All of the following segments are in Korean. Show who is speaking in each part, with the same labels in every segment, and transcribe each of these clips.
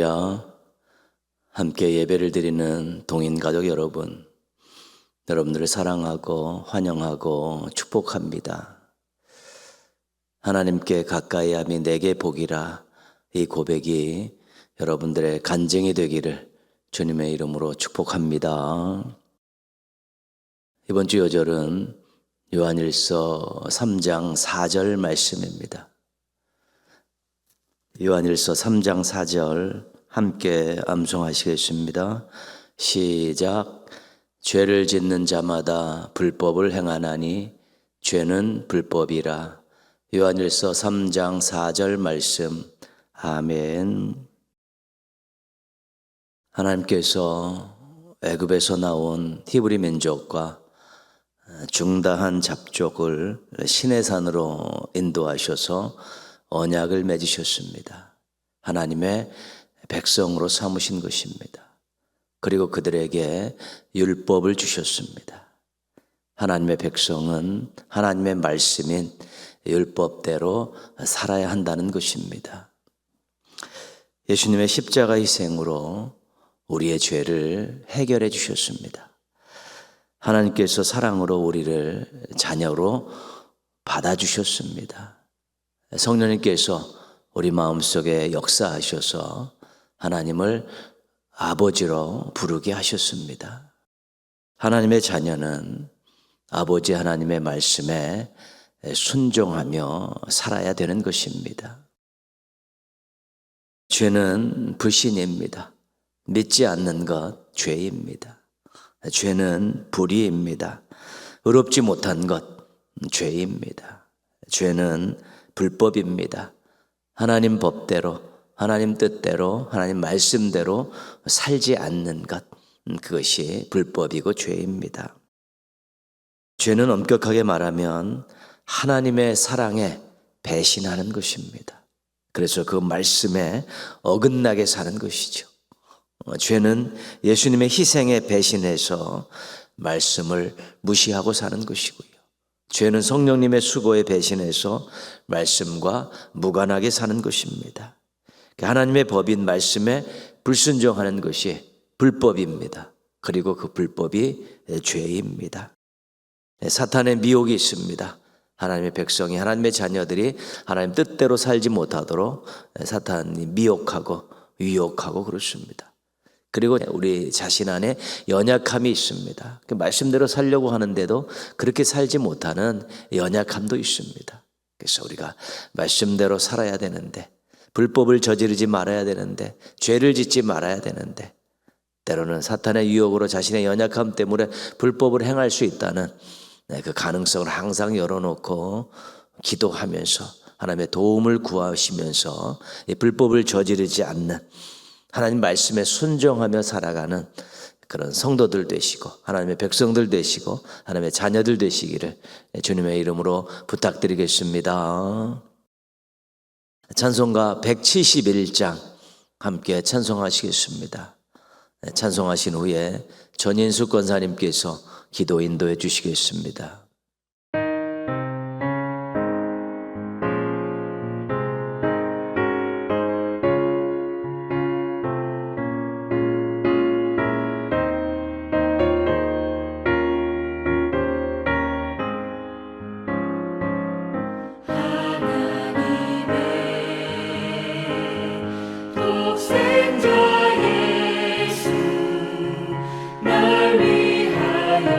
Speaker 1: 할렐루야. 함께 예배를 드리는 동인가족 여러분들을 사랑하고 환영하고 축복합니다. 하나님께 가까이 함이 내게 복이라, 이 고백이 여러분들의 간증이 되기를 주님의 이름으로 축복합니다. 이번 주 요절은 요한일서 3장 4절 말씀입니다. 요한일서 3장 4절 함께 암송하시겠습니다. 시작. 죄를 짓는 자마다 불법을 행하나니 죄는 불법이라. 요한일서 3장 4절 말씀. 아멘. 하나님께서 애굽에서 나온 히브리 민족과 중다한 잡족을 시내산으로 인도하셔서 언약을 맺으셨습니다. 하나님의 백성으로 삼으신 것입니다. 그리고 그들에게 율법을 주셨습니다. 하나님의 백성은 하나님의 말씀인 율법대로 살아야 한다는 것입니다. 예수님의 십자가 희생으로 우리의 죄를 해결해 주셨습니다. 하나님께서 사랑으로 우리를 자녀로 받아주셨습니다. 성령님께서 우리 마음속에 역사하셔서 하나님을 아버지로 부르게 하셨습니다. 하나님의 자녀는 아버지 하나님의 말씀에 순종하며 살아야 되는 것입니다. 죄는 불신입니다. 믿지 않는 것 죄입니다. 죄는 불의입니다. 의롭지 못한 것 죄입니다. 죄는 불법입니다. 하나님 법대로, 하나님 뜻대로, 하나님 말씀대로 살지 않는 것, 그것이 불법이고 죄입니다. 죄는 엄격하게 말하면 하나님의 사랑에 배신하는 것입니다. 그래서 그 말씀에 어긋나게 사는 것이죠. 죄는 예수님의 희생에 배신해서 말씀을 무시하고 사는 것이고요. 죄는 성령님의 수고에 배신해서 말씀과 무관하게 사는 것입니다. 하나님의 법인 말씀에 불순종하는 것이 불법입니다. 그리고 그 불법이 죄입니다. 사탄의 미혹이 있습니다. 하나님의 백성이, 하나님의 자녀들이 하나님 뜻대로 살지 못하도록 사탄이 미혹하고 유혹하고 그렇습니다. 그리고 우리 자신 안에 연약함이 있습니다. 그 말씀대로 살려고 하는데도 그렇게 살지 못하는 연약함도 있습니다. 그래서 우리가 말씀대로 살아야 되는데, 불법을 저지르지 말아야 되는데, 죄를 짓지 말아야 되는데, 때로는 사탄의 유혹으로 자신의 연약함 때문에 불법을 행할 수 있다는 그 가능성을 항상 열어놓고 기도하면서 하나님의 도움을 구하시면서 이 불법을 저지르지 않는, 하나님 말씀에 순종하며 살아가는 그런 성도들 되시고 하나님의 백성들 되시고 하나님의 자녀들 되시기를 주님의 이름으로 부탁드리겠습니다. 찬송가 171장 함께 찬송하시겠습니다. 찬송하신 후에 전인숙 권사님께서 기도 인도해 주시겠습니다.
Speaker 2: 날 위하여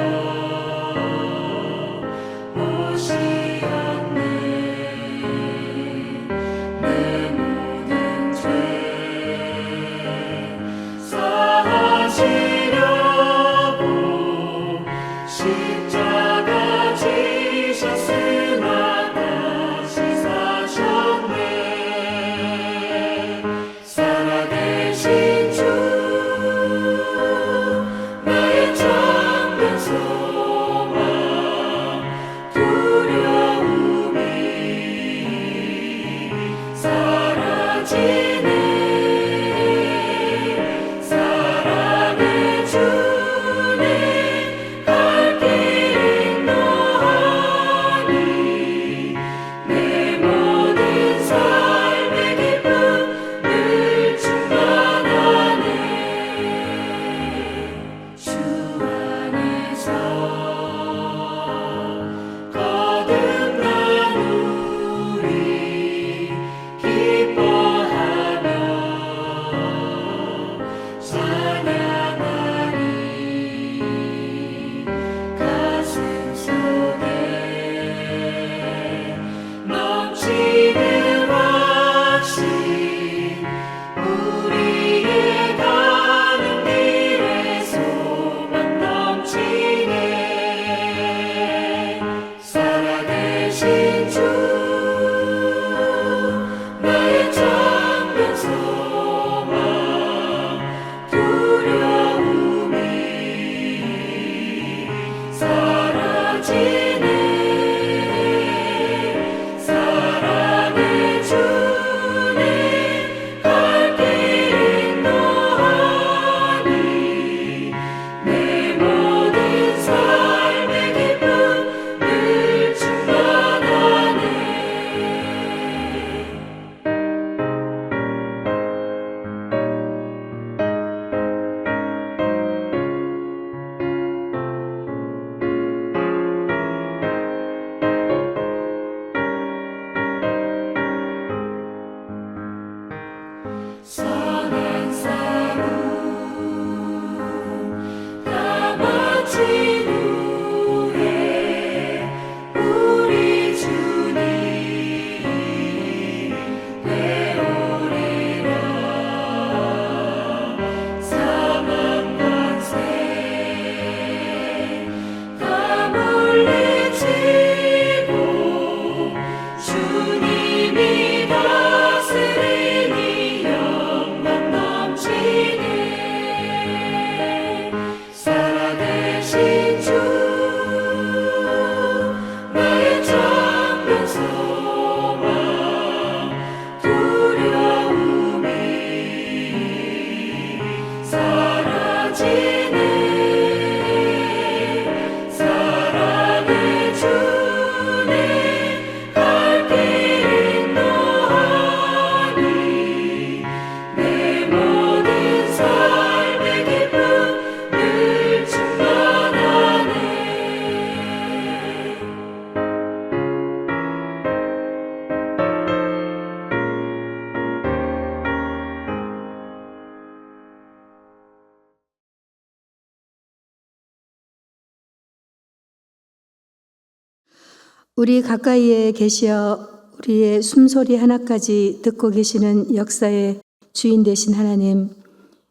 Speaker 2: 우리 가까이에 계시어 우리의 숨소리 하나까지 듣고 계시는 역사의 주인 되신 하나님,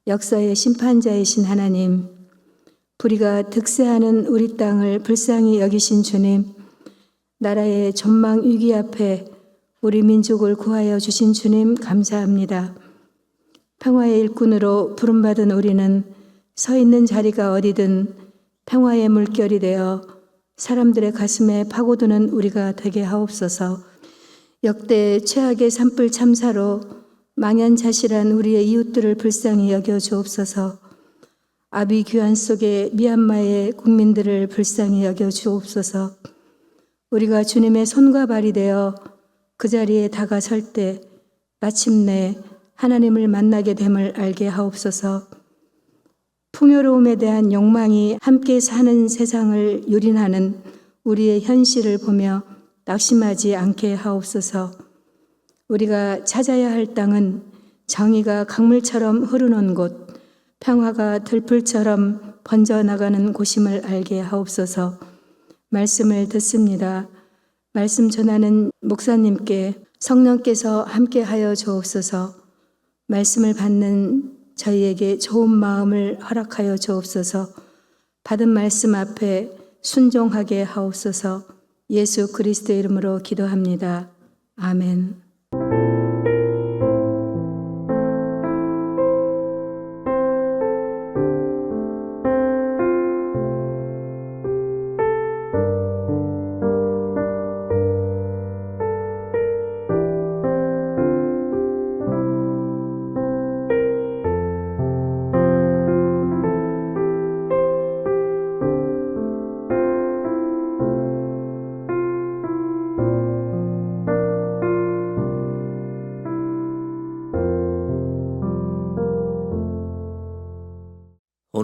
Speaker 2: 역사의 심판자이신 하나님, 불의가 득세하는 우리 땅을 불쌍히 여기신 주님, 나라의 전망 위기 앞에 우리 민족을 구하여 주신 주님 감사합니다. 평화의 일꾼으로 부름받은 우리는 서 있는 자리가 어디든 평화의 물결이 되어 사람들의 가슴에 파고드는 우리가 되게 하옵소서. 역대 최악의 산불 참사로 망연자실한 우리의 이웃들을 불쌍히 여겨 주옵소서. 아비 규환 속에 미얀마의 국민들을 불쌍히 여겨 주옵소서. 우리가 주님의 손과 발이 되어 그 자리에 다가설 때 마침내 하나님을 만나게 됨을 알게 하옵소서. 풍요로움에 대한 욕망이 함께 사는 세상을 유린하는 우리의 현실을 보며 낙심하지 않게 하옵소서. 우리가 찾아야 할 땅은 정의가 강물처럼 흐르는 곳, 평화가 들풀처럼 번져나가는 곳임을 알게 하옵소서. 말씀을 듣습니다. 말씀 전하는 목사님께 성령께서 함께하여 주옵소서. 말씀을 받는 저희에게 좋은 마음을 허락하여 주옵소서. 받은 말씀 앞에 순종하게 하옵소서. 예수 그리스도의 이름으로 기도합니다. 아멘.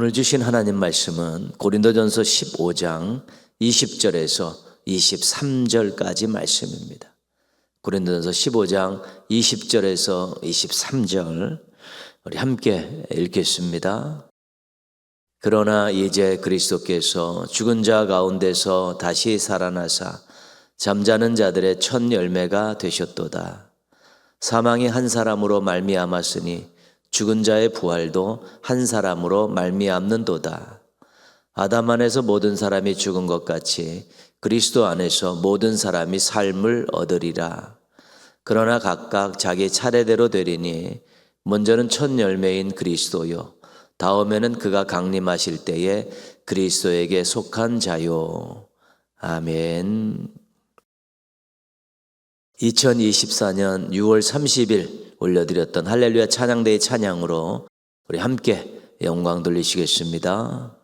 Speaker 1: 오늘 주신 하나님 말씀은 고린도전서 15장 20절에서 23절까지 말씀입니다. 고린도전서 15장 20절에서 23절 우리 함께 읽겠습니다. 그러나 이제 그리스도께서 죽은 자 가운데서 다시 살아나사 잠자는 자들의 첫 열매가 되셨도다. 사망이 한 사람으로 말미암았으니 죽은 자의 부활도 한 사람으로 말미암는도다. 아담 안에서 모든 사람이 죽은 것 같이 그리스도 안에서 모든 사람이 삶을 얻으리라. 그러나 각각 자기 차례대로 되리니 먼저는 첫 열매인 그리스도요, 다음에는 그가 강림하실 때에 그리스도에게 속한 자요. 아멘. 2024년 6월 30일 올려드렸던 할렐루야 찬양대의 찬양으로 우리 함께 영광 돌리시겠습니다.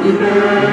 Speaker 3: 주님의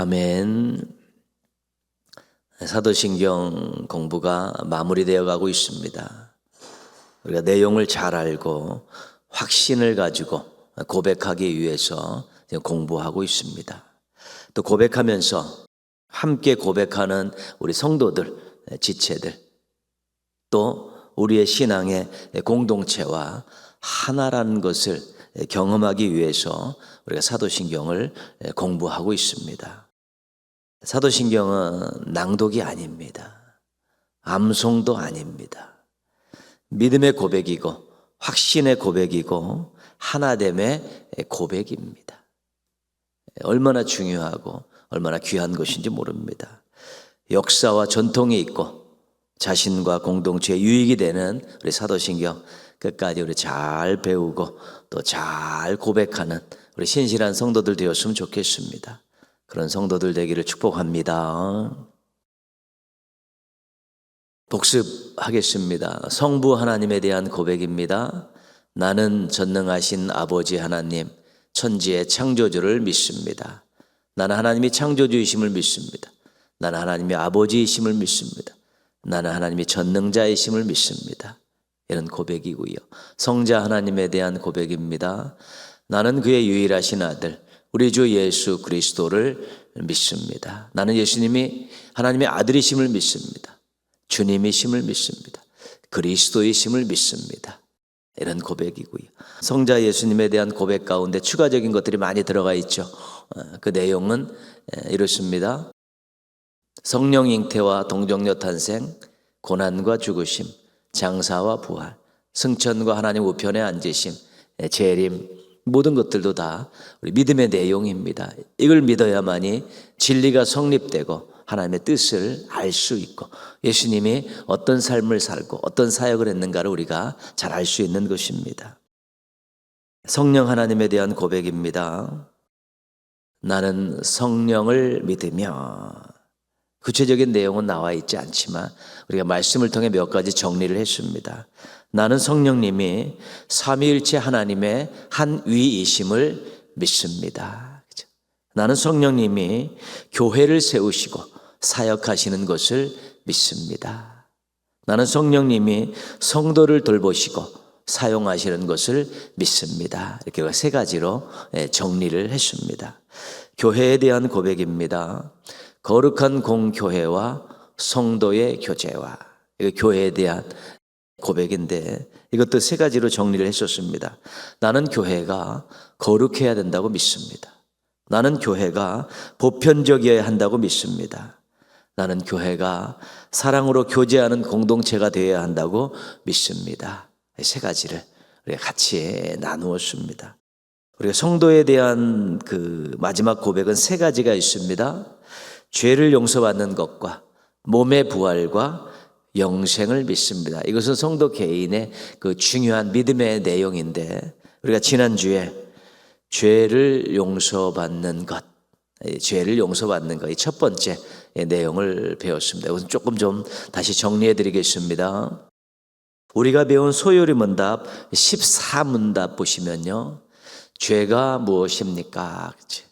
Speaker 1: 아멘. 사도신경 공부가 마무리되어 가고 있습니다. 우리가 내용을 잘 알고 확신을 가지고 고백하기 위해서 공부하고 있습니다. 또 고백하면서 함께 고백하는 우리 성도들, 지체들, 또 우리의 신앙의 공동체와 하나라는 것을 경험하기 위해서 우리가 사도신경을 공부하고 있습니다. 사도신경은 낭독이 아닙니다. 암송도 아닙니다. 믿음의 고백이고 확신의 고백이고 하나됨의 고백입니다. 얼마나 중요하고 얼마나 귀한 것인지 모릅니다. 역사와 전통이 있고 자신과 공동체에 유익이 되는 우리 사도신경 끝까지 우리 잘 배우고 또 잘 고백하는 우리 신실한 성도들 되었으면 좋겠습니다. 그런 성도들 되기를 축복합니다. 복습하겠습니다. 성부 하나님에 대한 고백입니다. 나는 전능하신 아버지 하나님, 천지의 창조주를 믿습니다. 나는 하나님이 창조주이심을 믿습니다. 나는 하나님이 아버지이심을 믿습니다. 나는 하나님이 전능자이심을 믿습니다. 이런 고백이고요. 성자 하나님에 대한 고백입니다. 나는 그의 유일하신 아들 우리 주 예수 그리스도를 믿습니다. 나는 예수님이 하나님의 아들이심을 믿습니다. 주님이심을 믿습니다. 그리스도이심을 믿습니다. 이런 고백이고요. 성자 예수님에 대한 고백 가운데 추가적인 것들이 많이 들어가 있죠. 그 내용은 이렇습니다. 성령 잉태와 동정녀 탄생, 고난과 죽으심, 장사와 부활, 승천과 하나님 우편에 앉으심, 재림, 모든 것들도 다 우리 믿음의 내용입니다. 이걸 믿어야만이 진리가 성립되고 하나님의 뜻을 알 수 있고 예수님이 어떤 삶을 살고 어떤 사역을 했는가를 우리가 잘 알 수 있는 것입니다. 성령 하나님에 대한 고백입니다. 나는 성령을 믿으며, 구체적인 내용은 나와 있지 않지만 우리가 말씀을 통해 몇 가지 정리를 했습니다. 나는 성령님이 삼위일체 하나님의 한 위이심을 믿습니다. 나는 성령님이 교회를 세우시고 사역하시는 것을 믿습니다. 나는 성령님이 성도를 돌보시고 사용하시는 것을 믿습니다. 이렇게 세 가지로 정리를 했습니다. 교회에 대한 고백입니다. 거룩한 공교회와 성도의 교제와, 이거 교회에 대한 고백인데 이것도 세 가지로 정리를 했었습니다. 나는 교회가 거룩해야 된다고 믿습니다. 나는 교회가 보편적이어야 한다고 믿습니다. 나는 교회가 사랑으로 교제하는 공동체가 되어야 한다고 믿습니다. 세 가지를 우리가 같이 나누었습니다. 우리가 성도에 대한 그 마지막 고백은 세 가지가 있습니다. 죄를 용서받는 것과 몸의 부활과 영생을 믿습니다. 이것은 성도 개인의 그 중요한 믿음의 내용인데, 우리가 지난주에 죄를 용서받는 것, 죄를 용서받는 것, 이 첫 번째 내용을 배웠습니다. 이것은 조금 좀 다시 정리해 드리겠습니다. 우리가 배운 소요리 문답 14문답 보시면요, 죄가 무엇입니까? 그치?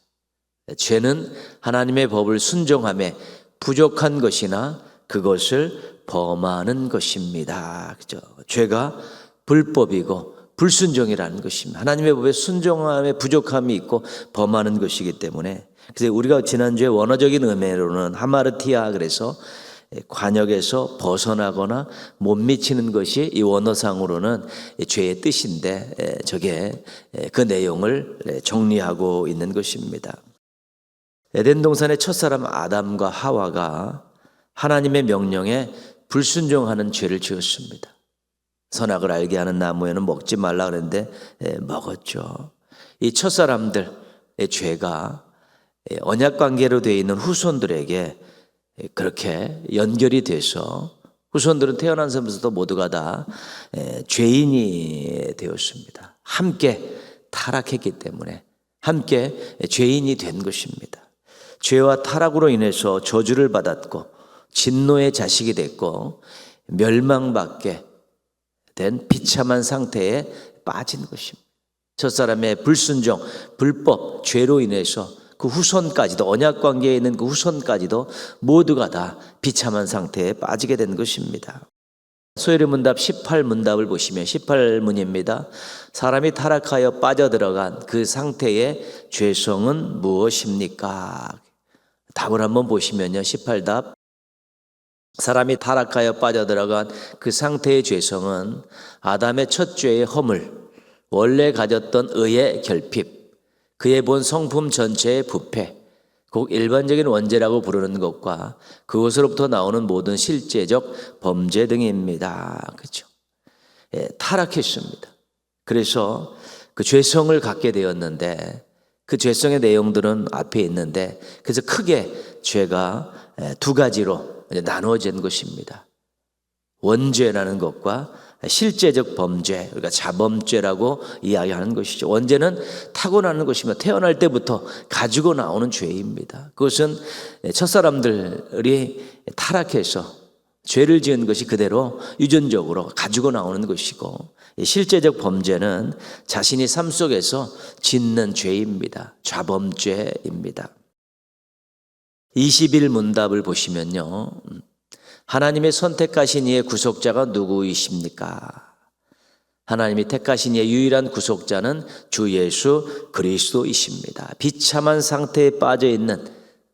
Speaker 1: 죄는 하나님의 법을 순종함에 부족한 것이나 그것을 범하는 것입니다. 그죠? 죄가 불법이고 불순종이라는 것입니다. 하나님의 법에 순종함에 부족함이 있고 범하는 것이기 때문에, 그래서 우리가 지난주에 원어적인 의미로는 하마르티아, 그래서 관역에서 벗어나거나 못 미치는 것이 이 원어상으로는 죄의 뜻인데, 저게 그 내용을 정리하고 있는 것입니다. 에덴 동산의 첫사람 아담과 하와가 하나님의 명령에 불순종하는 죄를 지었습니다. 선악을 알게 하는 나무에는 먹지 말라 그랬는데 먹었죠. 이 첫사람들의 죄가 언약 관계로 되어 있는 후손들에게 그렇게 연결이 돼서 후손들은 태어난 섬에서도 모두가 다 죄인이 되었습니다. 함께 타락했기 때문에 함께 죄인이 된 것입니다. 죄와 타락으로 인해서 저주를 받았고 진노의 자식이 됐고 멸망받게 된 비참한 상태에 빠진 것입니다. 첫사람의 불순종, 불법, 죄로 인해서 그 후손까지도, 언약 관계에 있는 그 후손까지도 모두가 다 비참한 상태에 빠지게 된 것입니다. 소요리 문답 18문답을 보시면 18문입니다. 사람이 타락하여 빠져들어간 그 상태의 죄성은 무엇입니까? 답을 한번 보시면요, 18답. 사람이 타락하여 빠져들어간 그 상태의 죄성은 아담의 첫 죄의 허물, 원래 가졌던 의의 결핍, 그의 본 성품 전체의 부패, 곧 일반적인 원죄라고 부르는 것과 그것으로부터 나오는 모든 실제적 범죄 등입니다. 그렇죠? 타락했습니다. 그래서 그 죄성을 갖게 되었는데, 그 죄성의 내용들은 앞에 있는데, 그래서 크게 죄가 두 가지로 나누어진 것입니다. 원죄라는 것과 실제적 범죄, 그러니까 자범죄라고 이야기하는 것이죠. 원죄는 타고나는 것이며 태어날 때부터 가지고 나오는 죄입니다. 그것은 첫사람들이 타락해서 죄를 지은 것이 그대로 유전적으로 가지고 나오는 것이고, 실제적 범죄는 자신이 삶 속에서 짓는 죄입니다. 자범죄입니다. 21문답을 보시면요, 하나님의 선택하신 이의 구속자가 누구이십니까? 하나님이 택하신 이의 유일한 구속자는 주 예수 그리스도이십니다. 비참한 상태에 빠져 있는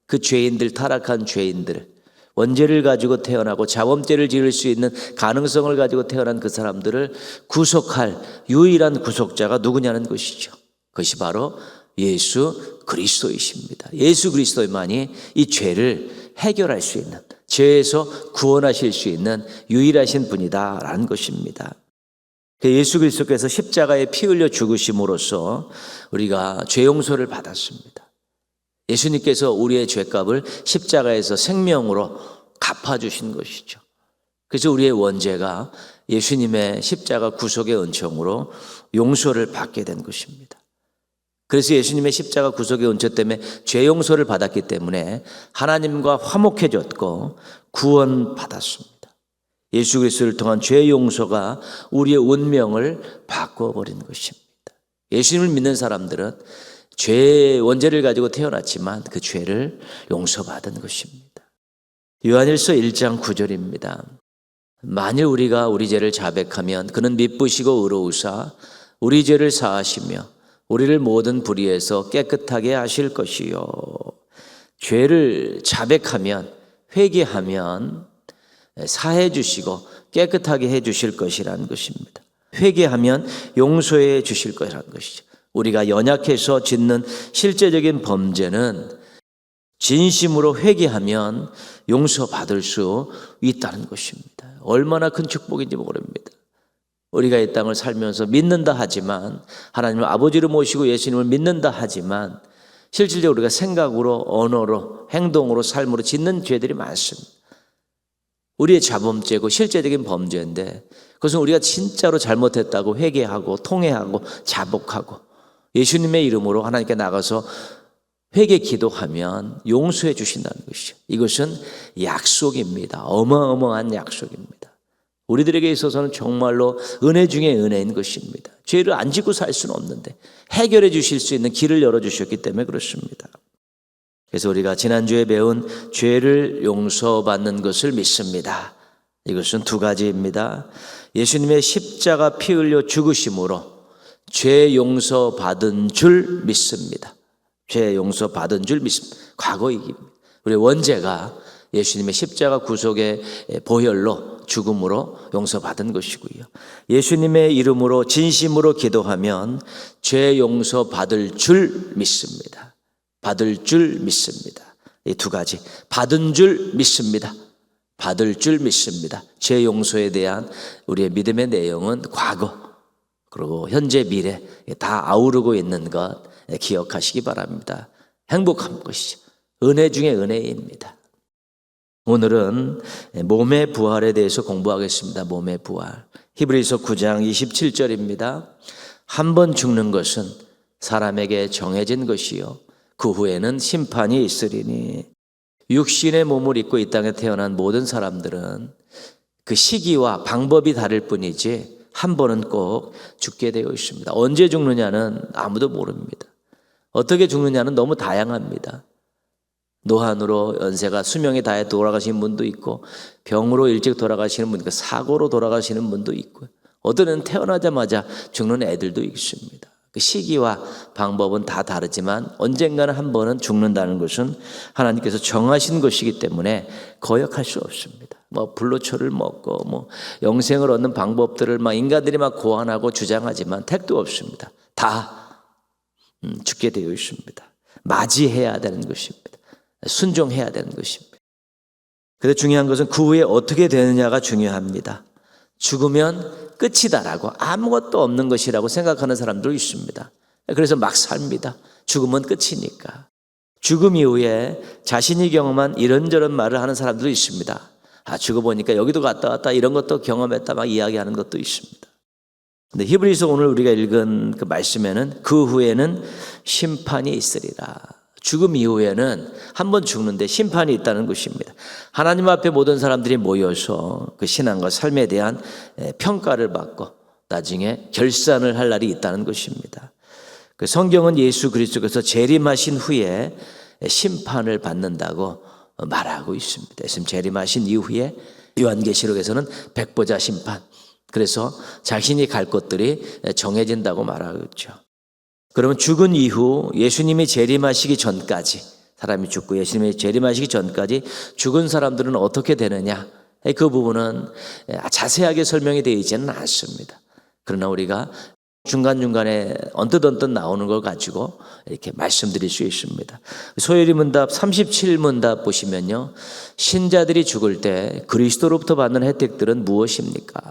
Speaker 1: 그 죄인들, 타락한 죄인들, 원죄를 가지고 태어나고 자범죄를 지을 수 있는 가능성을 가지고 태어난 그 사람들을 구속할 유일한 구속자가 누구냐는 것이죠. 그것이 바로 예수 그리스도이십니다. 예수 그리스도만이 이 죄를 해결할 수 있는, 죄에서 구원하실 수 있는 유일하신 분이다라는 것입니다. 예수 그리스도께서 십자가에 피 흘려 죽으심으로써 우리가 죄 용서를 받았습니다. 예수님께서 우리의 죄값을 십자가에서 생명으로 갚아주신 것이죠. 그래서 우리의 원죄가 예수님의 십자가 구속의 은총으로 용서를 받게 된 것입니다. 그래서 예수님의 십자가 구속의 은총 때문에 죄 용서를 받았기 때문에 하나님과 화목해졌고 구원받았습니다. 예수 그리스도를 통한 죄 용서가 우리의 운명을 바꿔버린 것입니다. 예수님을 믿는 사람들은 죄의 원죄를 가지고 태어났지만 그 죄를 용서받은 것입니다. 요한일서 1장 9절입니다. 만일 우리가 우리 죄를 자백하면 그는 미쁘시고 의로우사 우리 죄를 사하시며 우리를 모든 불의에서 깨끗하게 하실 것이요. 죄를 자백하면, 회개하면 사해 주시고 깨끗하게 해 주실 것이라는 것입니다. 회개하면 용서해 주실 것이라는 것이죠. 우리가 연약해서 짓는 실제적인 범죄는 진심으로 회개하면 용서받을 수 있다는 것입니다. 얼마나 큰 축복인지 모릅니다. 우리가 이 땅을 살면서 믿는다 하지만, 하나님을 아버지로 모시고 예수님을 믿는다 하지만 실질적으로 우리가 생각으로, 언어로, 행동으로, 삶으로 짓는 죄들이 많습니다. 우리의 자범죄고 실제적인 범죄인데 그것은 우리가 진짜로 잘못했다고 회개하고 통회하고 자복하고 예수님의 이름으로 하나님께 나가서 회개 기도하면 용서해 주신다는 것이죠. 이것은 약속입니다. 어마어마한 약속입니다. 우리들에게 있어서는 정말로 은혜 중에 은혜인 것입니다. 죄를 안 짓고 살 수는 없는데 해결해 주실 수 있는 길을 열어주셨기 때문에 그렇습니다. 그래서 우리가 지난주에 배운 죄를 용서받는 것을 믿습니다. 이것은 두 가지입니다. 예수님의 십자가 피 흘려 죽으심으로 죄 용서받은 줄 믿습니다. 죄 용서받은 줄 믿습니다. 과거 얘기입니다. 우리 원죄가 예수님의 십자가 구속의 보혈로 죽음으로 용서받은 것이고요. 예수님의 이름으로 진심으로 기도하면 죄 용서받을 줄 믿습니다. 받을 줄 믿습니다. 이 두 가지. 받은 줄 믿습니다. 받을 줄 믿습니다. 죄 용서에 대한 우리의 믿음의 내용은 과거 그리고 현재 미래 다 아우르고 있는 것 기억하시기 바랍니다. 행복한 것이죠. 은혜 중에 은혜입니다. 오늘은 몸의 부활에 대해서 공부하겠습니다. 몸의 부활. 히브리서 9장 27절입니다. 한 번 죽는 것은 사람에게 정해진 것이요 그 후에는 심판이 있으리니 육신의 몸을 입고 이 땅에 태어난 모든 사람들은 그 시기와 방법이 다를 뿐이지 한 번은 꼭 죽게 되어 있습니다. 언제 죽느냐는 아무도 모릅니다. 어떻게 죽느냐는 너무 다양합니다. 노환으로 연세가 수명이 다해 돌아가시는 분도 있고 병으로 일찍 돌아가시는 분, 사고로 돌아가시는 분도 있고 어떤 애는 태어나자마자 죽는 애들도 있습니다. 그 시기와 방법은 다 다르지만 언젠가는 한 번은 죽는다는 것은 하나님께서 정하신 것이기 때문에 거역할 수 없습니다. 불로초를 먹고 영생을 얻는 방법들을 인간들이 고안하고 주장하지만 택도 없습니다. 다 죽게 되어 있습니다. 맞이해야 되는 것입니다. 순종해야 되는 것입니다. 그런데 중요한 것은 그 후에 어떻게 되느냐가 중요합니다. 죽으면 끝이다라고 아무것도 없는 것이라고 생각하는 사람도 있습니다. 그래서 막 삽니다. 죽으면 끝이니까. 죽음 이후에 자신이 경험한 이런저런 말을 하는 사람도 있습니다. 죽어보니까 여기도 갔다 왔다 이런 것도 경험했다 막 이야기하는 것도 있습니다. 근데 히브리서 오늘 우리가 읽은 그 말씀에는 그 후에는 심판이 있으리라. 죽음 이후에는 한 번 죽는데 심판이 있다는 것입니다. 하나님 앞에 모든 사람들이 모여서 그 신앙과 삶에 대한 평가를 받고 나중에 결산을 할 날이 있다는 것입니다. 그 성경은 예수 그리스도께서 재림하신 후에 심판을 받는다고 말하고 있습니다. 예수님 재림하신 이후에 요한계시록에서는 백보자 심판, 그래서 자신이 갈 곳들이 정해진다고 말하고 있죠. 그러면 죽은 이후 예수님이 재림하시기 전까지, 사람이 죽고 예수님이 재림하시기 전까지 죽은 사람들은 어떻게 되느냐, 그 부분은 자세하게 설명이 되어 있지는 않습니다. 그러나 우리가 중간중간에 언뜻 나오는 걸 가지고 이렇게 말씀드릴 수 있습니다. 소요리 문답 37문답 보시면요, 신자들이 죽을 때 그리스도로부터 받는 혜택들은 무엇입니까?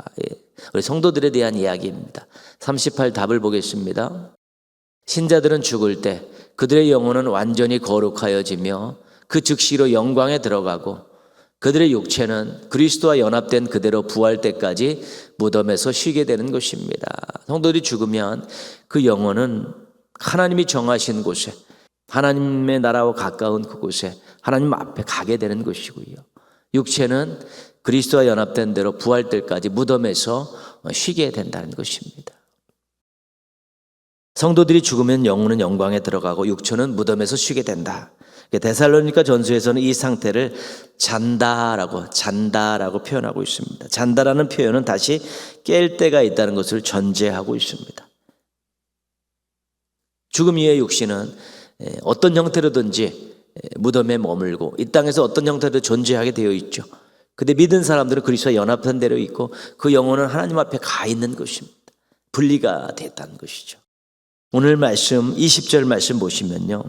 Speaker 1: 우리 성도들에 대한 이야기입니다. 38 답을 보겠습니다. 신자들은 죽을 때 그들의 영혼은 완전히 거룩하여지며 그 즉시로 영광에 들어가고 그들의 육체는 그리스도와 연합된 그대로 부활 때까지 무덤에서 쉬게 되는 것입니다. 성도들이 죽으면 그 영혼은 하나님이 정하신 곳에, 하나님의 나라와 가까운 그곳에 하나님 앞에 가게 되는 것이고요. 육체는 그리스도와 연합된 대로 부활 때까지 무덤에서 쉬게 된다는 것입니다. 성도들이 죽으면 영혼은 영광에 들어가고 육체는 무덤에서 쉬게 된다. 데살로니가 전서에서는 이 상태를 잔다라고 표현하고 있습니다. 잔다라는 표현은 다시 깰 때가 있다는 것을 전제하고 있습니다. 죽음 이후의 육신은 어떤 형태로든지 무덤에 머물고 이 땅에서 어떤 형태로 존재하게 되어 있죠. 근데 믿은 사람들은 그리스도와 연합한 대로 있고 그 영혼은 하나님 앞에 가 있는 것입니다. 분리가 됐다는 것이죠. 오늘 말씀 20절 말씀 보시면요,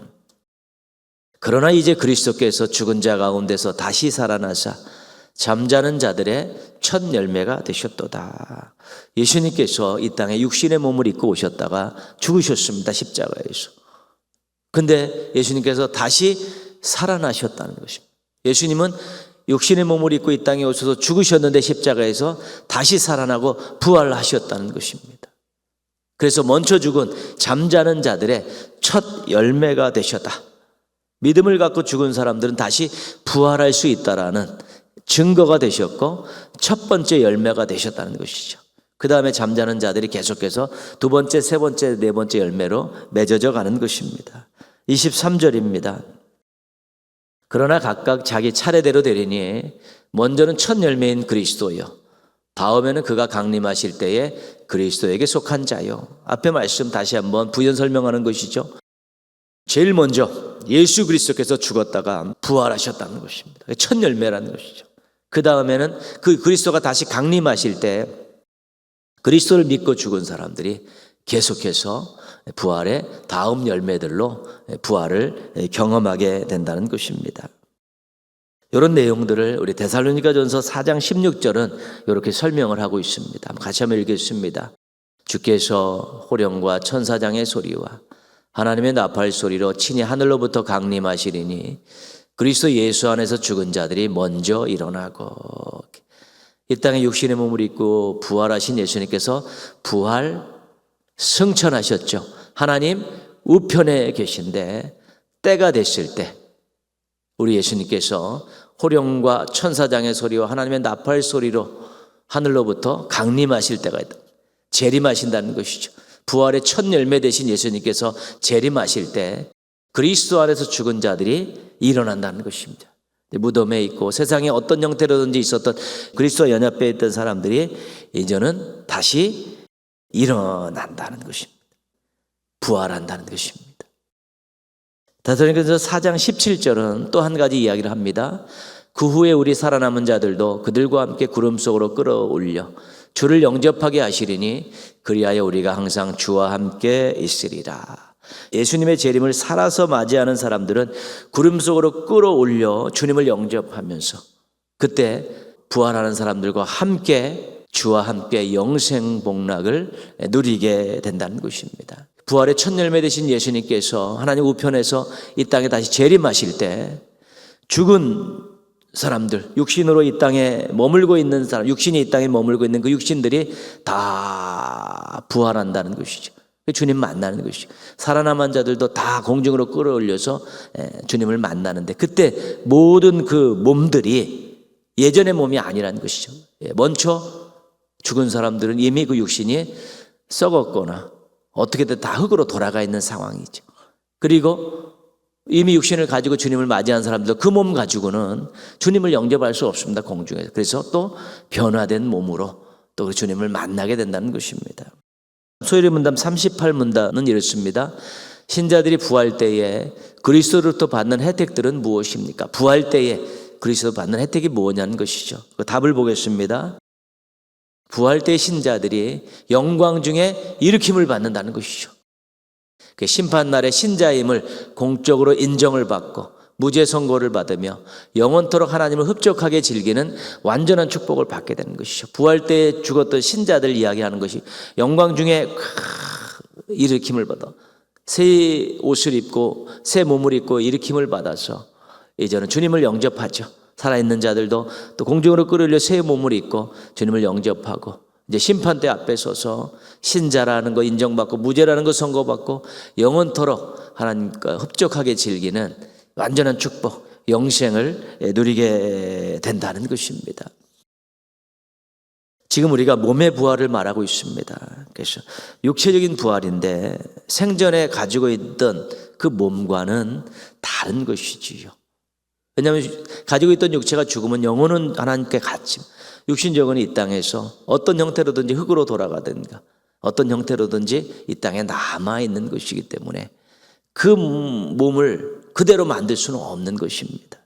Speaker 1: 그러나 이제 그리스도께서 죽은 자 가운데서 다시 살아나사 잠자는 자들의 첫 열매가 되셨도다. 예수님께서 이 땅에 육신의 몸을 입고 오셨다가 죽으셨습니다. 십자가에서. 근데 예수님께서 다시 살아나셨다는 것입니다. 예수님은 육신의 몸을 입고 이 땅에 오셔서 죽으셨는데 십자가에서 다시 살아나고 부활하셨다는 것입니다. 그래서 먼저 죽은 잠자는 자들의 첫 열매가 되셨다. 믿음을 갖고 죽은 사람들은 다시 부활할 수 있다라는 증거가 되셨고 첫 번째 열매가 되셨다는 것이죠. 그 다음에 잠자는 자들이 계속해서 두 번째, 세 번째, 네 번째 열매로 맺어져 가는 것입니다. 23절입니다. 그러나 각각 자기 차례대로 되리니 먼저는 첫 열매인 그리스도요, 다음에는 그가 강림하실 때에 그리스도에게 속한 자요. 앞에 말씀 다시 한번 부연 설명하는 것이죠. 제일 먼저 예수 그리스도께서 죽었다가 부활하셨다는 것입니다. 첫 열매라는 것이죠. 그 다음에는 그 그리스도가 다시 강림하실 때 그리스도를 믿고 죽은 사람들이 계속해서 부활의 다음 열매들로 부활을 경험하게 된다는 것입니다. 이런 내용들을 우리 데살로니가전서 4장 16절은 이렇게 설명을 하고 있습니다. 같이 한번 읽겠습니다. 주께서 호령과 천사장의 소리와 하나님의 나팔 소리로 친히 하늘로부터 강림하시리니 그리스도 예수 안에서 죽은 자들이 먼저 일어나고, 이 땅에 육신의 몸을 입고 부활하신 예수님께서 부활 승천하셨죠. 하나님 우편에 계신데 때가 됐을 때 우리 예수님께서 호령과 천사장의 소리와 하나님의 나팔 소리로 하늘로부터 강림하실 때가 있다. 재림하신다는 것이죠. 부활의 첫 열매 되신 예수님께서 재림하실 때 그리스도 안에서 죽은 자들이 일어난다는 것입니다. 무덤에 있고 세상에 어떤 형태로든지 있었던 그리스도와 연합되어 있던 사람들이 이제는 다시 일어난다는 것입니다. 부활한다는 것입니다. 데살로니가전서 4장 17절은 또 한 가지 이야기를 합니다. 그 후에 우리 살아남은 자들도 그들과 함께 구름 속으로 끌어올려 주를 영접하게 하시리니 그리하여 우리가 항상 주와 함께 있으리라. 예수님의 재림을 살아서 맞이하는 사람들은 구름 속으로 끌어올려 주님을 영접하면서 그때 부활하는 사람들과 함께 주와 함께 영생 복락을 누리게 된다는 것입니다. 부활의 첫 열매 되신 예수님께서 하나님 우편에서 이 땅에 다시 재림하실 때 죽은 사람들, 육신으로 이 땅에 머물고 있는 사람, 육신이 이 땅에 머물고 있는 그 육신들이 다 부활한다는 것이죠. 주님 만나는 것이죠. 살아남은 자들도 다 공중으로 끌어올려서 주님을 만나는데 그때 모든 그 몸들이 예전의 몸이 아니라는 것이죠. 먼저 죽은 사람들은 이미 그 육신이 썩었거나 어떻게든 다 흙으로 돌아가 있는 상황이죠. 그리고 이미 육신을 가지고 주님을 맞이한 사람들 그 몸 가지고는 주님을 영접할 수 없습니다. 공중에서. 그래서 또 변화된 몸으로 또 주님을 만나게 된다는 것입니다. 소요리 문답 38문답은 이렇습니다. 신자들이 부활 때에 그리스도로부터 받는 혜택들은 무엇입니까? 부활 때에 그리스도 받는 혜택이 뭐냐는 것이죠. 그 답을 보겠습니다. 부활 때 신자들이 영광 중에 일으킴을 받는다는 것이죠. 그 심판날에 신자임을 공적으로 인정을 받고 무죄 선고를 받으며 영원토록 하나님을 흡족하게 즐기는 완전한 축복을 받게 되는 것이죠. 부활 때에 죽었던 신자들 이야기하는 것이 영광 중에 일으킴을 받아 새 옷을 입고 새 몸을 입고 일으킴을 받아서 이제는 주님을 영접하죠. 살아있는 자들도 또 공중으로 끌어올려 새 몸을 입고 주님을 영접하고 이제 심판대 앞에 서서 신자라는 거 인정받고 무죄라는 거 선고받고 영원토록 하나님과 흡족하게 즐기는 완전한 축복, 영생을 누리게 된다는 것입니다. 지금 우리가 몸의 부활을 말하고 있습니다. 그래서 육체적인 부활인데 생전에 가지고 있던 그 몸과는 다른 것이지요. 왜냐하면 가지고 있던 육체가 죽으면 영혼은 하나님께 갔지, 육신적은 이 땅에서 어떤 형태로든지 흙으로 돌아가든가 어떤 형태로든지 이 땅에 남아있는 것이기 때문에 그 몸을 그대로 만들 수는 없는 것입니다.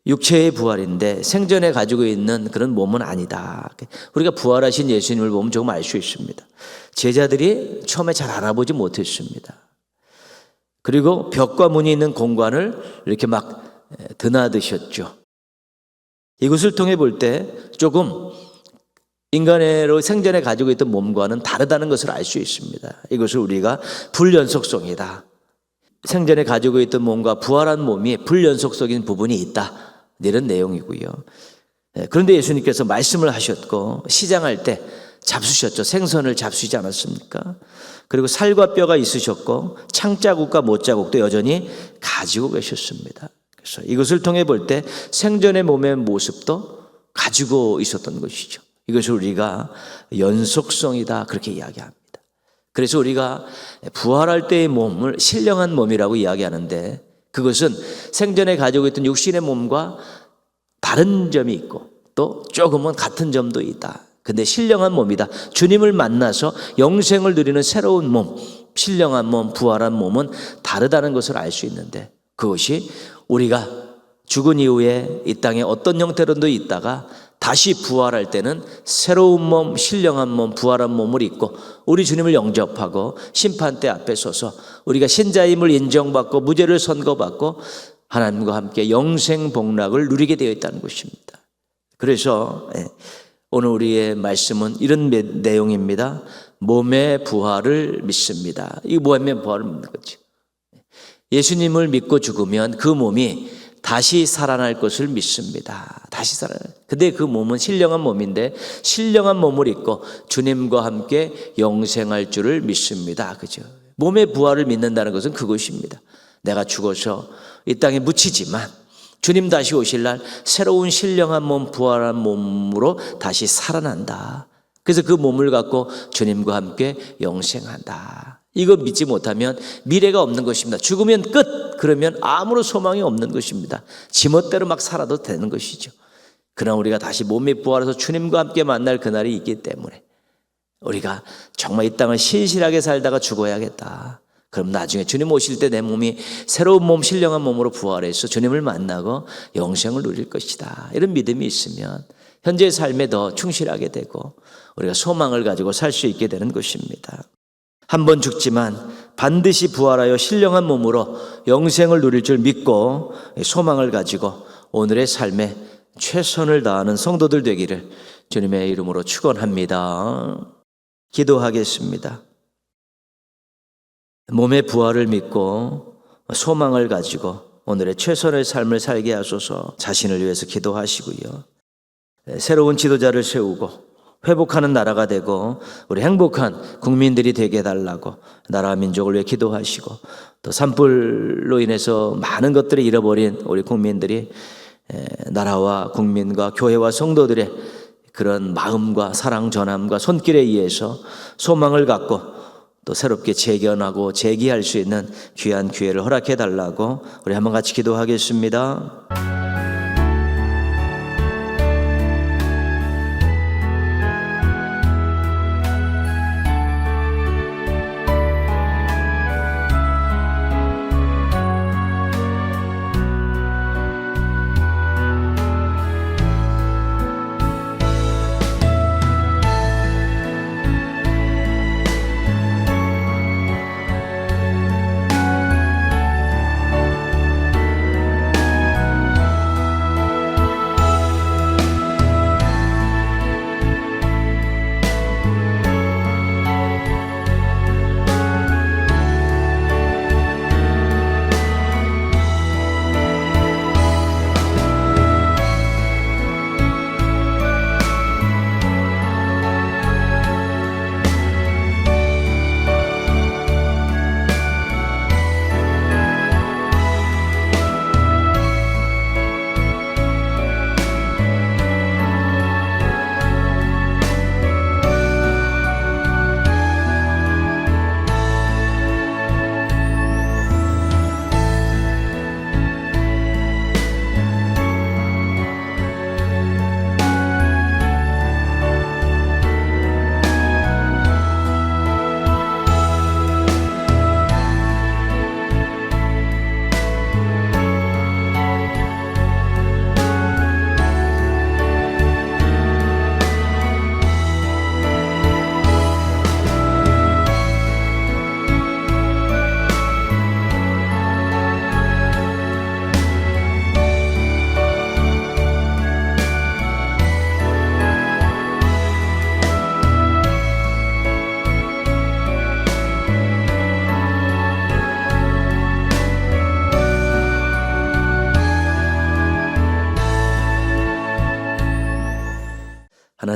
Speaker 1: 육체의 부활인데 생전에 가지고 있는 그런 몸은 아니다. 우리가 부활하신 예수님을 보면 조금 알 수 있습니다. 제자들이 처음에 잘 알아보지 못했습니다. 그리고 벽과 문이 있는 공간을 이렇게 막 드나드셨죠. 이것을 통해 볼 때 조금 인간으로 생전에 가지고 있던 몸과는 다르다는 것을 알 수 있습니다. 이것을 우리가 불연속성이다. 생전에 가지고 있던 몸과 부활한 몸이 불연속적인 부분이 있다. 이런 내용이고요. 그런데 예수님께서 말씀을 하셨고 시장할 때 잡수셨죠. 생선을 잡수시지 않았습니까? 그리고 살과 뼈가 있으셨고 창자국과 못자국도 여전히 가지고 계셨습니다. 그래서 이것을 통해 볼 때 생전의 몸의 모습도 가지고 있었던 것이죠. 이것을 우리가 연속성이다 그렇게 이야기합니다. 그래서 우리가 부활할 때의 몸을 신령한 몸이라고 이야기하는데 그것은 생전에 가지고 있던 육신의 몸과 다른 점이 있고 또 조금은 같은 점도 있다. 근데 신령한 몸이다. 주님을 만나서 영생을 누리는 새로운 몸, 신령한 몸, 부활한 몸은 다르다는 것을 알 수 있는데 그것이 우리가 죽은 이후에 이 땅에 어떤 형태로도 있다가 다시 부활할 때는 새로운 몸, 신령한 몸, 부활한 몸을 입고 우리 주님을 영접하고 심판대 앞에 서서 우리가 신자임을 인정받고 무죄를 선고받고 하나님과 함께 영생 복락을 누리게 되어 있다는 것입니다. 그래서 오늘 우리의 말씀은 이런 내용입니다. 몸의 부활을 믿습니다. 이 몸의 부활을 믿는 거죠. 예수님을 믿고 죽으면 그 몸이 다시 살아날 것을 믿습니다. 다시 살아날. 근데 그 몸은 신령한 몸인데 신령한 몸을 입고 주님과 함께 영생할 줄을 믿습니다. 그죠? 몸의 부활을 믿는다는 것은 그것입니다. 내가 죽어서 이 땅에 묻히지만 주님 다시 오실 날 새로운 신령한 몸, 부활한 몸으로 다시 살아난다. 그래서 그 몸을 갖고 주님과 함께 영생한다. 이거 믿지 못하면 미래가 없는 것입니다. 죽으면 끝! 그러면 아무런 소망이 없는 것입니다. 지멋대로 막 살아도 되는 것이죠. 그러나 우리가 다시 몸이 부활해서 주님과 함께 만날 그날이 있기 때문에 우리가 정말 이 땅을 신실하게 살다가 죽어야겠다. 그럼 나중에 주님 오실 때 내 몸이 새로운 몸, 신령한 몸으로 부활해서 주님을 만나고 영생을 누릴 것이다. 이런 믿음이 있으면 현재의 삶에 더 충실하게 되고 우리가 소망을 가지고 살 수 있게 되는 것입니다. 한 번 죽지만 반드시 부활하여 신령한 몸으로 영생을 누릴 줄 믿고 소망을 가지고 오늘의 삶에 최선을 다하는 성도들 되기를 주님의 이름으로 축원합니다. 기도하겠습니다. 몸의 부활을 믿고 소망을 가지고 오늘의 최선의 삶을 살게 하소서. 자신을 위해서 기도하시고요. 새로운 지도자를 세우고 회복하는 나라가 되고 우리 행복한 국민들이 되게 해달라고 나라와 민족을 위해 기도하시고 또 산불로 인해서 많은 것들을 잃어버린 우리 국민들이 나라와 국민과 교회와 성도들의 그런 마음과 사랑 전함과 손길에 의해서 소망을 갖고 또 새롭게 재견하고 재기할 수 있는 귀한 기회를 허락해 달라고 우리 한번 같이 기도하겠습니다.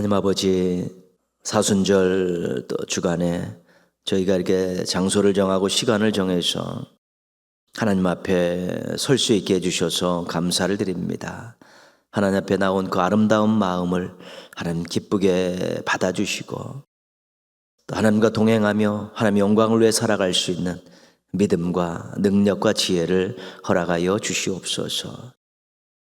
Speaker 1: 하나님 아버지, 사순절 또 주간에 저희가 이렇게 장소를 정하고 시간을 정해서 하나님 앞에 설 수 있게 해주셔서 감사를 드립니다. 하나님 앞에 나온 그 아름다운 마음을 하나님 기쁘게 받아주시고 또 하나님과 동행하며 하나님 영광을 위해 살아갈 수 있는 믿음과 능력과 지혜를 허락하여 주시옵소서.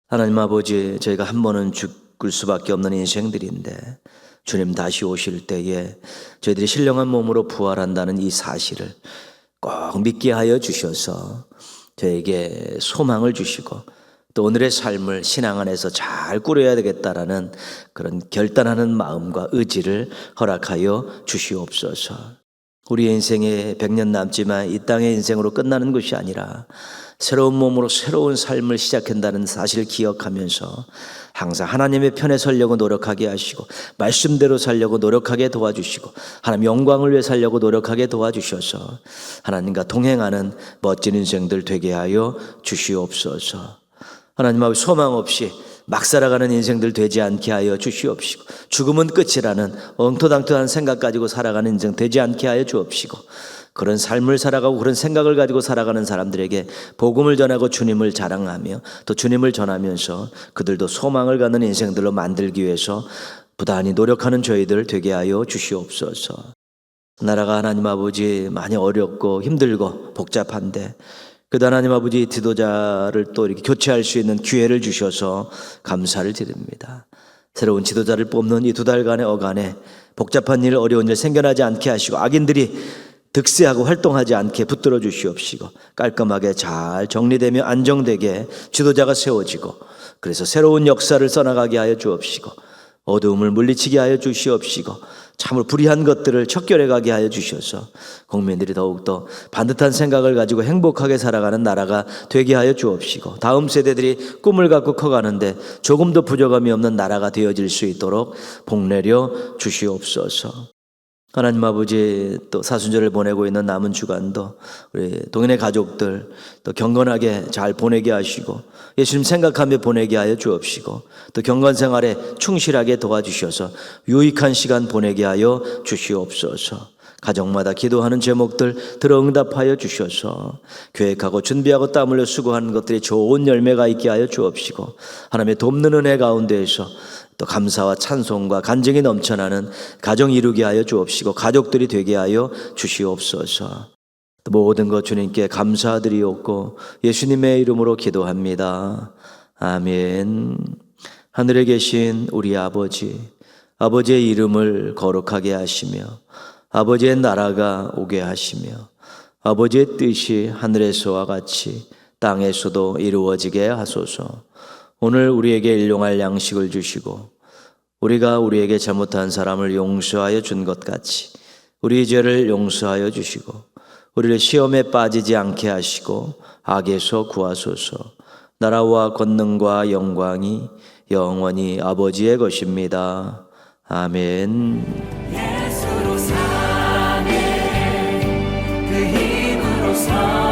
Speaker 1: 하나님 아버지, 저희가 한 번은 죽을 수밖에 없는 인생들인데 주님 다시 오실 때에 저희들이 신령한 몸으로 부활한다는 이 사실을 꼭 믿게 하여 주셔서 저에게 소망을 주시고 또 오늘의 삶을 신앙 안에서 잘 꾸려야 되겠다라는 그런 결단하는 마음과 의지를 허락하여 주시옵소서. 우리의 인생에 100년 남지만 이 땅의 인생으로 끝나는 것이 아니라 새로운 몸으로 새로운 삶을 시작한다는 사실을 기억하면서 항상 하나님의 편에 서려고 노력하게 하시고 말씀대로 살려고 노력하게 도와주시고 하나님 영광을 위해 살려고 노력하게 도와주셔서 하나님과 동행하는 멋진 인생들 되게 하여 주시옵소서. 하나님 아버지, 소망 없이 막 살아가는 인생들 되지 않게 하여 주시옵시고 죽음은 끝이라는 엉터당터한 생각 가지고 살아가는 인생 되지 않게 하여 주옵시고 그런 삶을 살아가고 그런 생각을 가지고 살아가는 사람들에게 복음을 전하고 주님을 자랑하며 또 주님을 전하면서 그들도 소망을 갖는 인생들로 만들기 위해서 부단히 노력하는 저희들 되게 하여 주시옵소서. 나라가 하나님 아버지 많이 어렵고 힘들고 복잡한데 그도 하나님 아버지 지도자를 또 이렇게 교체할 수 있는 기회를 주셔서 감사를 드립니다. 새로운 지도자를 뽑는 이 2달간의 어간에 복잡한 일, 어려운 일 생겨나지 않게 하시고 악인들이 득세하고 활동하지 않게 붙들어 주시옵시고 깔끔하게 잘 정리되며 안정되게 지도자가 세워지고 그래서 새로운 역사를 써나가게 하여 주옵시고 어두움을 물리치게 하여 주시옵시고 참으로 불의한 것들을 척결해 가게 하여 주셔서 국민들이 더욱더 반듯한 생각을 가지고 행복하게 살아가는 나라가 되게 하여 주옵시고 다음 세대들이 꿈을 갖고 커가는데 조금도 부족함이 없는 나라가 되어질 수 있도록 복내려 주시옵소서. 하나님 아버지, 또 사순절을 보내고 있는 남은 주간도 우리 동인의 가족들 또 경건하게 잘 보내게 하시고 예수님 생각하며 보내게 하여 주옵시고 또 경건 생활에 충실하게 도와주셔서 유익한 시간 보내게 하여 주시옵소서. 가정마다 기도하는 제목들 들어 응답하여 주셔서 계획하고 준비하고 땀 흘려 수고하는 것들이 좋은 열매가 있게 하여 주옵시고 하나님의 돕는 은혜 가운데에서 또 감사와 찬송과 간증이 넘쳐나는 가정 이루게 하여 주옵시고 가족들이 되게 하여 주시옵소서. 모든 것 주님께 감사드리옵고 예수님의 이름으로 기도합니다. 아멘. 하늘에 계신 우리 아버지, 아버지의 이름을 거룩하게 하시며 아버지의 나라가 오게 하시며 아버지의 뜻이 하늘에서와 같이 땅에서도 이루어지게 하소서. 오늘 우리에게 일용할 양식을 주시고 우리가 우리에게 잘못한 사람을 용서하여 준 것 같이 우리 죄를 용서하여 주시고 우리를 시험에 빠지지 않게 하시고 악에서 구하소서. 나라와 권능과 영광이 영원히 아버지의 것입니다. 아멘.
Speaker 3: 예수로 사네 그 힘으로 사